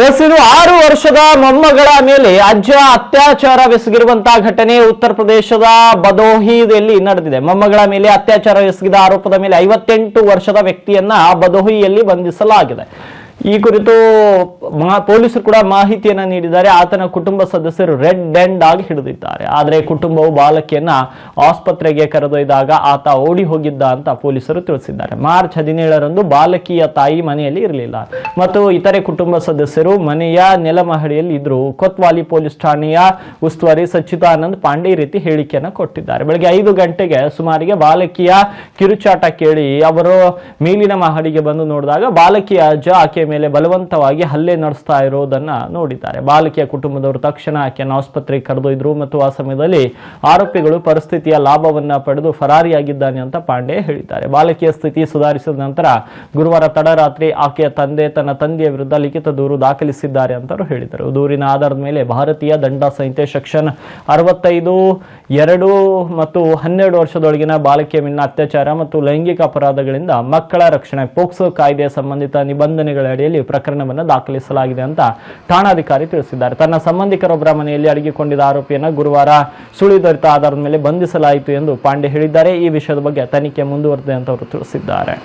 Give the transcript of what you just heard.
ಇನ್ನು 6 ವರ್ಷದ ಮೊಮ್ಮಗಳ ಮೇಲೆ ಅಜ್ಜ ಅತ್ಯಾಚಾರವೆಸಗಿರುವಂತಹ ಘಟನೆ ಉತ್ತರ ಪ್ರದೇಶದ ಬದೋಹಿಯಲ್ಲಿ ನಡೆದಿದೆ. ಮೊಮ್ಮಗಳ ಮೇಲೆ ಅತ್ಯಾಚಾರವೆಸಗಿದ ಆರೋಪದ ಮೇಲೆ 58 ವರ್ಷದ ವ್ಯಕ್ತಿಯನ್ನ ಬದೋಹಿಯಲ್ಲಿ ಬಂಧಿಸಲಾಗಿದೆ. ಈ ಕುರಿತು ಪೊಲೀಸರು ಕೂಡ ಮಾಹಿತಿಯನ್ನ ನೀಡಿದ್ದಾರೆ. ಆತನ ಕುಟುಂಬ ಸದಸ್ಯರು ರೆಡ್ ಹ್ಯಾಂಡ್ ಆಗಿ ಹಿಡಿದಿದ್ದಾರೆ. ಆದರೆ ಕುಟುಂಬವು ಬಾಲಕಿಯನ್ನ ಆಸ್ಪತ್ರೆಗೆ ಕರೆದೊಯ್ದಾಗ ಆತ ಓಡಿ ಹೋಗಿದ್ದ ಅಂತ ಪೊಲೀಸರು ತಿಳಿಸಿದ್ದಾರೆ. ಮಾರ್ಚ್ 17ರಂದು ಬಾಲಕಿಯ ತಾಯಿ ಮನೆಯಲ್ಲಿ ಇರಲಿಲ್ಲ ಮತ್ತು ಇತರೆ ಕುಟುಂಬ ಸದಸ್ಯರು ಮನೆಯ ನೆಲಮಹಡಿಯಲ್ಲಿ ಇದ್ರು. ಕೊತ್ವಾಲಿ ಪೊಲೀಸ್ ಠಾಣೆಯ ಉಸ್ತುವಾರಿ ಸಚ್ಚಿದಾನಂದ್ ಪಾಂಡೆ ಈ ರೀತಿ ಹೇಳಿಕೆಯನ್ನು ಕೊಟ್ಟಿದ್ದಾರೆ. ಬೆಳಗ್ಗೆ 5 ಗಂಟೆಗೆ ಸುಮಾರಿಗೆ ಬಾಲಕಿಯ ಕಿರುಚಾಟ ಕೇಳಿ ಅವರು ಮೇಲಿನ ಮಹಡಿಗೆ ಬಂದು ನೋಡಿದಾಗ ಬಾಲಕಿಯ ಅಜ್ಜ ಆಕೆ ಮೇಲೆ ಬಲವಂತವಾಗಿ ಹಲ್ಲೆ ನಡೆಸ್ತಾ ಇರೋದನ್ನ ನೋಡಿದ್ದಾರೆ. ಬಾಲಕಿಯ ಕುಟುಂಬದವರು ತಕ್ಷಣ ಆಕೆಯನ್ನು ಆಸ್ಪತ್ರೆಗೆ ಕರೆದೊಯ್ದರು ಮತ್ತು ಆ ಸಮಯದಲ್ಲಿ ಆರೋಪಿಗಳು ಪರಿಸ್ಥಿತಿಯ ಲಾಭವನ್ನ ಪಡೆದು ಫರಾರಿಯಾಗಿದ್ದಾನೆ ಅಂತ ಪಾಂಡೆ ಹೇಳಿದ್ದಾರೆ. ಬಾಲಕಿಯ ಸ್ಥಿತಿ ಸುಧಾರಿಸಿದ ನಂತರ ಗುರುವಾರ ತಡರಾತ್ರಿ ಆಕೆಯ ತಂದೆ ತನ್ನ ತಂದೆಯ ವಿರುದ್ಧ ಲಿಖಿತ ದೂರು ದಾಖಲಿಸಿದ್ದಾರೆ ಅಂತ ಹೇಳಿದರು. ದೂರಿನ ಆಧಾರದ ಮೇಲೆ ಭಾರತೀಯ ದಂಡ ಸಂಹಿತೆ ಸೆಕ್ಷನ್ 65(2) ಮತ್ತು 12 ವರ್ಷದೊಳಗಿನ ಬಾಲಕಿಯ ಮೇಲಿನ ಅತ್ಯಾಚಾರ ಮತ್ತು ಲೈಂಗಿಕ ಅಪರಾಧಗಳಿಂದ ಮಕ್ಕಳ ರಕ್ಷಣೆ ಪೋಕ್ಸೋ ಕಾಯ್ದೆಯ ಸಂಬಂಧಿತ ನಿಬಂಧನೆಗಳ ಅಡಿಯಲ್ಲಿ ಪ್ರಕರಣವನ್ನು ದಾಖಲಿಸಲಾಗಿದೆ ಅಂತ ಠಾಣಾಧಿಕಾರಿ ತಿಳಿಸಿದ್ದಾರೆ. ತನ್ನ ಸಂಬಂಧಿಕರೊಬ್ಬರ ಮನೆಯಲ್ಲಿ ಅಡಗಿಕೊಂಡಿದ್ದ ಆರೋಪಿಯನ್ನು ಗುರುವಾರ ಸುಳಿವು ದೊರೆತ ಆಧಾರದ ಮೇಲೆ ಬಂಧಿಸಲಾಯಿತು ಎಂದು ಪಾಂಡೆ ಹೇಳಿದ್ದಾರೆ. ಈ ವಿಷಯದ ಬಗ್ಗೆ ತನಿಖೆ ಮುಂದುವರೆದಿದೆ ಅಂತ ಅವರು ತಿಳಿಸಿದ್ದಾರೆ.